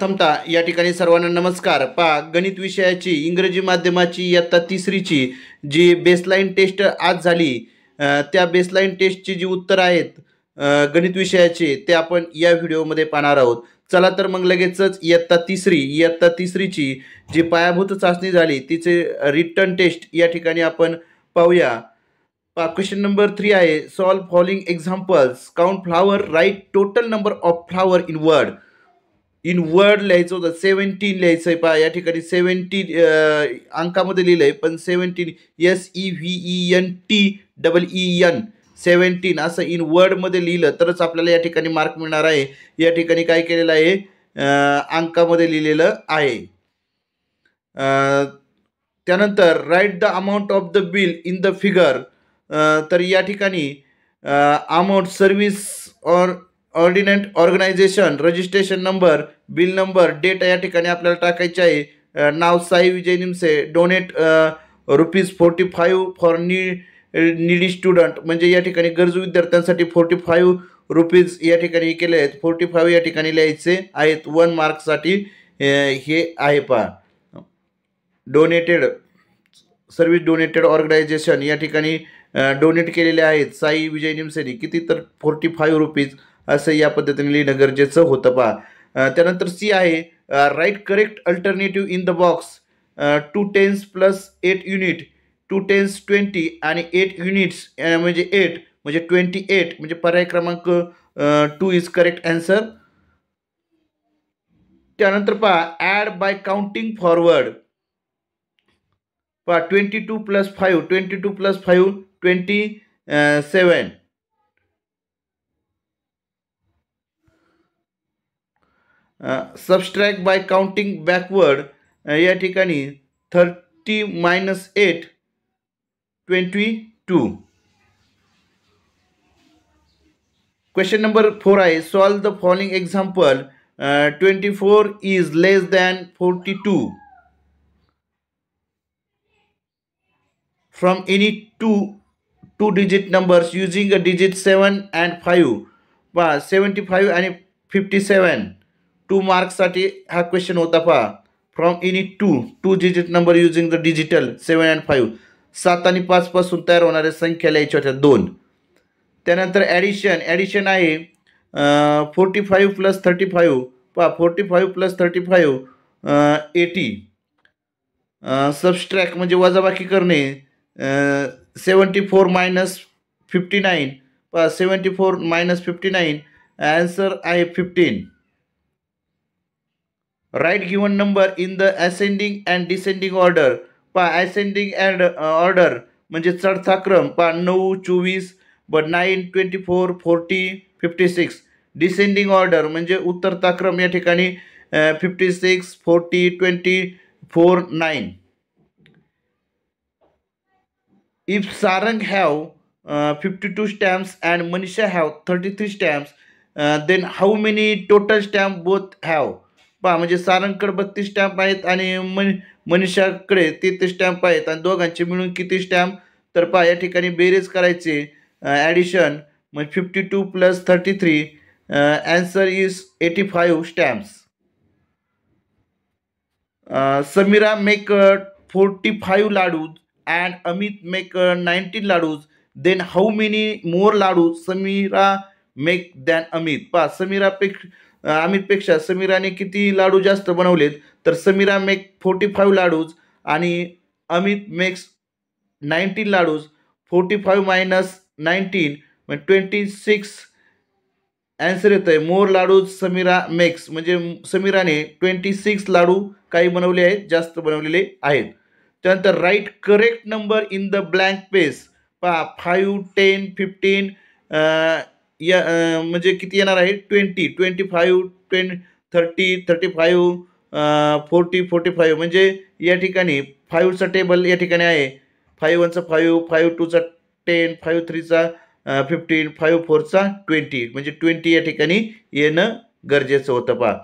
प्रथमतः या ठिकाणी सर्वांना नमस्कार। पहा, गणित विषयाची इंग्रजी माध्यमाची इयत्ता तिसरीची जी बेसलाईन टेस्ट आज झाली, त्या बेसलाईन टेस्टची जी उत्तर आहेत गणित विषयाचे ते आपण या व्हिडिओमध्ये पाहणार आहोत। चला तर मग लगेचच इयत्ता तिसरीची जी पायाभूत चाचणी झाली तिचे रिटन टेस्ट या ठिकाणी आपण पाहूया। क्वेश्चन नंबर 3 आहे, solve following examples, count flower, write total number of flower in word लिहायचं होतं, 17 लिहायचं आहे। पहा या ठिकाणी 17 अंकामध्ये लिहिलंय, पण 17 SEVENTEEN 17 असं इन वर्डमध्ये लिहिलं तरच आपल्याला या ठिकाणी मार्क मिळणार आहे। या ठिकाणी काय केलेलं आहे, अंकामध्ये लिहिलेलं आहे। त्यानंतर write the amount of the bill in the figure, तर या ठिकाणी अमाऊंट, सर्व्हिस ऑर्डिनंट, organization, registration number, bill number, date या ठिकाणी आपल्याला टाकायचे आहे। नाव Sai Vijay Nimse, donate ₹45 for needy student, म्हणजे या ठिकाणी गरजू विद्यार्थ्यांसाठी ₹45 या ठिकाणी केले आहेत। 45 या ठिकाणी लिहायचे आहेत 1 मार्कसाठी। हे आहे पहा, डोनेटेड सर्व्हिस, डोनेटेड ऑर्गनायझेशन या ठिकाणी डोनेट केलेले आहेत साई विजय निमसेनी, किती तर ₹45 असं या पद्धतीने लिहिणं गरजेचं होतं पहा। त्यानंतर सी आहे, write correct alternative in the box, 2 10s plus 8 unit, 2 10s 20 आणि 8 युनिट्स म्हणजे 8 म्हणजे 28, म्हणजे पर्याय क्रमांक 2 इज करेक्ट आन्सर। त्यानंतर पहा, ॲड बाय काउंटिंग फॉरवर्ड, पहा 22 + 5 27, सबस्ट्रॅक्ट बाय काउंटिंग बॅकवर्ड, या ठिकाणी 30 - 8 22। क्वेश्चन नंबर 4 आहे, solve the following example, 24 is less than 42 from any two digit numbers using a digit 7 and 5। पहा 75 आणि 57 2 मार्क्ससाठी हा क्वेश्चन होता। पहा, from any two digit number using the digital 7 and 5, 7 आणि 5 पासून तयार होणाऱ्या संख्या लिहायच्या होत्या 2। त्यानंतर ॲडिशन आहे, 45 + 35, पहा 45 + 35 80। सबस्ट्रॅक्ट म्हणजे वजाबाकी करणे, 74 - 59, पहा 74 - 59 आन्सर आहे 15। Write given number in the ascending and descending order, पहा असेंडिंग अँड ऑर्डर म्हणजे चढता क्रम, पहा 9 24 ब 9 24 40 56। डिसेंडिंग ऑर्डर म्हणजे उतरता क्रम, या ठिकाणी 56 40 24 9। If Sarang have 52 stamps and Manisha have 33 stamps, then how many total stamp both have? पहा म्हणजे सारंगकडे 32 स्टॅम्प आहेत आणि मनीषाकडे 33 स्टॅम्प आहेत, आणि दोघांचे मिळून किती स्टॅम्प, तर पहा या ठिकाणी बेरीज करायचे, ॲडिशन म्हणजे 52 + 33, answer is 85 stamps. Samira make 45 laddu and Amit make 19 laddus, then how many more laddus Samira make than Amit? पहा अमितपेक्षा समीराने किती लाडू जास्त बनवलेत, तर समीरा मेक 45 लाडूज आणि अमित मेक्स 19 लाडूज। 45 - 19 म्हणजे 26 आन्सर येतं आहे। मोर लाडूज समीरा मेक्स म्हणजे समीराने 26 लाडू काही बनवले आहेत, जास्त बनवलेले आहेत। त्यानंतर write correct number in the blank page, पहा 5 10 15 म्हणजे किती येणार आहे 20 25 20 30 35 40 45, म्हणजे या ठिकाणी 5चा टेबल या ठिकाणी आहे, 5 1 चा 5 5 2 चा 10 5 3 चा 15 5 4 चा 20, म्हणजे 20 या ठिकाणी येणं गरजेचं होतं। पहा,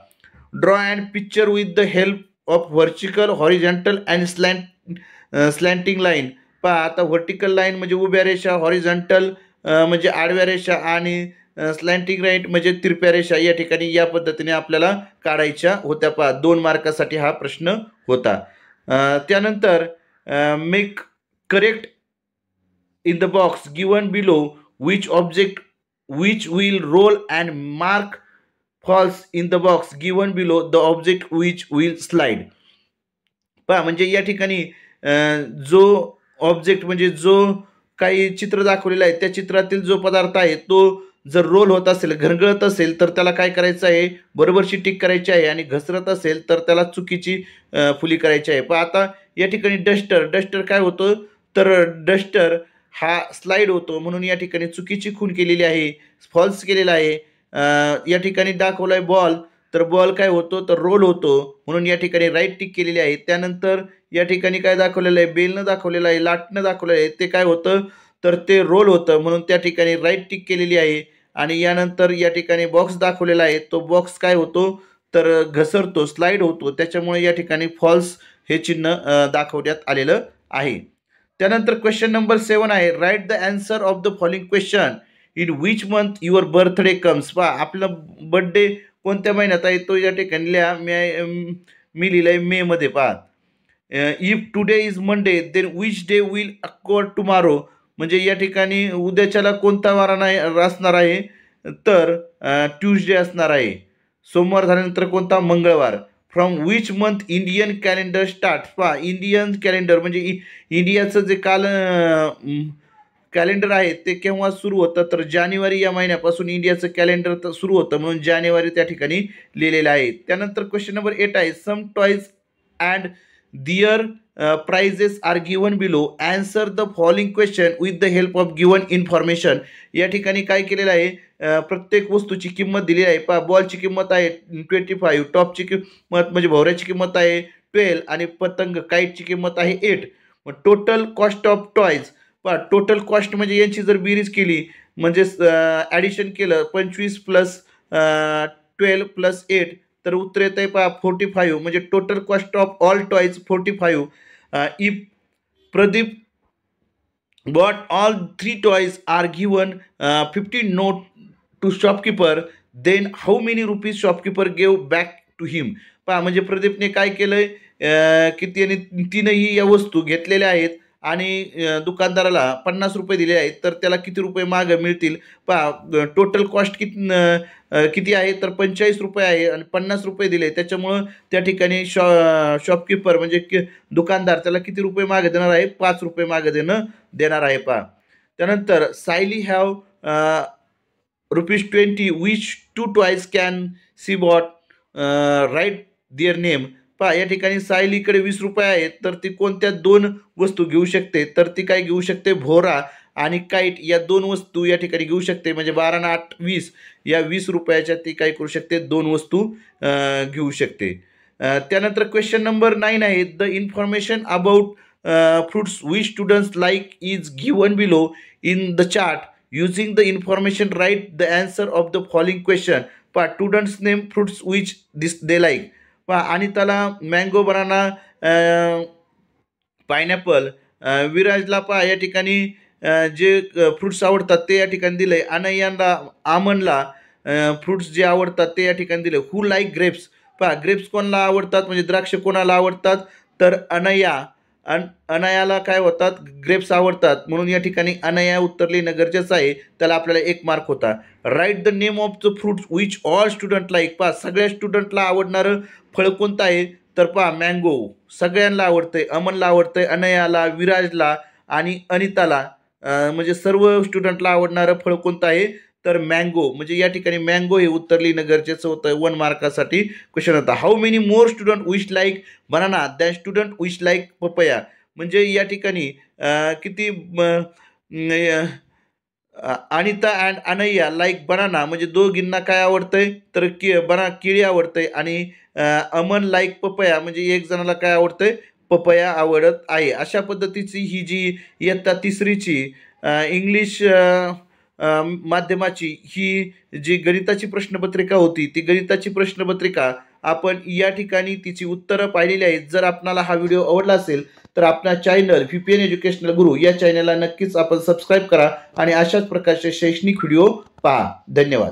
draw and picture with the help of vertical, horizontal and slanting line, पहा आता व्हर्टिकल लाईन म्हणजे उभ्या रेषा, हॉरिझॉन्टल म्हणजे आडव्या रेषा, आणि स्लॅन्टिंग राईट म्हणजे तिरप्या रेषा या ठिकाणी या पद्धतीने आपल्याला काढायच्या होत्या. 2 मार्कासाठी हा प्रश्न होता. त्यानंतर make correct in the box given below which object which will roll and mark false in the box given below the object which will slide. पहा म्हणजे या ठिकाणी जो ऑब्जेक्ट म्हणजे जो काही चित्र दाखवलेलं आहे त्या चित्रातील जो पदार्थ आहे तो जर रोल होत असेल, घरगळत असेल तर त्याला काय करायचं आहे, बरोबरची टिक करायची आहे, आणि घसरत असेल तर त्याला चुकीची फुली करायची आहे. पण आता या ठिकाणी डस्टर काय होतं, तर डस्टर हा स्लाइड होतो म्हणून या ठिकाणी चुकीची खूण केलेली आहे, फॉल्स केलेला आहे. या ठिकाणी दाखवलाय बॉल, तर बॉल काय होतो, तर रोल होतो म्हणून या ठिकाणी राईट टिक केलेली आहे. त्यानंतर या ठिकाणी काय दाखवलेलं आहे, बेलनं दाखवलेलं आहे, लाटनं दाखवलेलं आहे, ते काय होतं, तर ते रोल होतं म्हणून त्या ठिकाणी राईट टिक केलेली आहे. आणि यानंतर या ठिकाणी बॉक्स दाखवलेला आहे, तो बॉक्स काय होतो, तर घसरतो, स्लाइड होतो, त्याच्यामुळे या ठिकाणी फॉल्स हे चिन्ह दाखवण्यात आलेलं आहे. त्यानंतर क्वेश्चन नंबर 7 आहे, right the answer of the following question in which month your birthday comes. पहा आपला बर्थडे कोणत्या महिन्यात आहे तो या ठिकाणी लिहा. मी लिहिलंय मे मध्ये. पहा if today is Monday then which day will occur tomorrow. म्हणजे या ठिकाणी उद्याच्याला कोणता वार असणार आहे, तर ट्यूजडे असणार आहे. सोमवार झाल्यानंतर कोणता, मंगळवार. From which month Indian calendar start. पहा इंडियन कॅलेंडर म्हणजे इंडियाचं जे कॅलेंडर आहे ते केव्हा सुरू होतं, तर जानेवारी या महिन्यापासून इंडियाचं कॅलेंडर सुरू होतं म्हणून जानेवारी त्या ठिकाणी लिहिलेलं आहे. त्यानंतर क्वेश्चन नंबर 8 आहे, some toys and their prices are given below, answer the following question with the help of given information. या ठिकाणी काय केलेलं आहे, प्रत्येक वस्तूची किंमत दिलेली आहे. पहा बॉलची किंमत आहे 25, टॉपची किंमत म्हणजे भोवऱ्याची किंमत आहे 12 आणि पतंग काईटची किंमत आहे 8. मग टोटल कॉस्ट ऑफ टॉयज. पहा टोटल कॉस्ट म्हणजे यांची जर बेरीज केली म्हणजे ॲडिशन केलं 25 प्लस 12 प्लस 8 तर उत्तर येत आहे पहा 45. म्हणजे total cost of all toys 45. If Pradeep bought all 3 toys are given 15 note to shopkeeper then how many rupees shopkeeper gave back to him. पहा म्हणजे प्रदीपने काय केलंय की त्याने तीनही या वस्तू घेतलेल्या आहेत आणि दुकानदाराला 50 रुपये दिले आहेत, तर त्याला किती रुपये मागं मिळतील. पहा टोटल कॉस्ट किती आहे, तर 45 रुपये आहे आणि 50 रुपये दिले, त्याच्यामुळं त्या ठिकाणी शॉपकीपर म्हणजे दुकानदार त्याला किती रुपये मागे देणार आहे, 5 रुपये मागे देणार आहे. पहा त्यानंतर Sayali have ₹20 which 2 toys can she bought write their name. पहा या ठिकाणी सायलीकडे 20 रुपये आहेत, तर ती कोणत्या 2 वस्तू घेऊ शकते, तर ती काय घेऊ शकते, भोरा आणि काईट या 2 वस्तू या ठिकाणी घेऊ शकते. म्हणजे 12 आणि 8 20 या 20 रुपयाच्या ती काय करू शकते, 2 वस्तू घेऊ शकते. त्यानंतर क्वेश्चन नंबर 9 आहे, the information about fruits which students like is given below in the chart. Using the information write the answer of the following question. पहा students name fruits which they like. पहा अनिताला mango, banana, pineapple. विराजला पहा या ठिकाणी जे fruits आवडतात ते या ठिकाणी दिले. अनय्याला आमनला फ्रुट्स जे आवडतात ते या ठिकाणी दिले. हू लाईक ग्रेप्स. पहा ग्रेप्स कोणाला आवडतात म्हणजे द्राक्ष कोणाला आवडतात, तर अनयाला काय होतात, ग्रेप्स आवडतात म्हणून या ठिकाणी अनया उत्तर लिहिणं गरजेचं आहे, त्याला आपल्याला 1 मार्क होता. Write the name of the fruits which all student like. पहा सगळ्या स्टुडंटला आवडणारं फळ कोणतं आहे, तर पहा मँगो सगळ्यांना आवडतंय, अमनला आवडतंय, अनयाला, विराजला आणि अनिताला म्हणजे सर्व स्टुडंटला आवडणारं फळ कोणतं आहे, तर मँगो. म्हणजे या ठिकाणी मँगो हे उत्तर लिहिणं गरजेचं होतं. 1 मार्कासाठी क्वेश्चन होता. How many more student wish like banana than student wish like papaya. म्हणजे या ठिकाणी किती अनिता अँड अनय्या लाईक बनाना म्हणजे दोघींना काय आवडतंय, तर केळी आवडतंय आणि अमन लाईक पपया म्हणजे एक जणाला काय आवडतंय, पपया आवडत आहे. अशा पद्धतीची ही जी इयत्ता 3रीची इंग्लिश माध्यमाची ही जी गणिताची प्रश्नपत्रिका होती, ती गणिताची प्रश्नपत्रिका आपण या ठिकाणी तिची उत्तरं पाहिलेली आहेत. जर आपणाला हा व्हिडिओ आवडला असेल तर आपला चॅनल VPN एज्युकेशनल गुरु या चॅनलला नक्कीच आपण सबस्क्राईब करा आणि अशाच प्रकारचे शैक्षणिक व्हिडिओ पहा. धन्यवाद.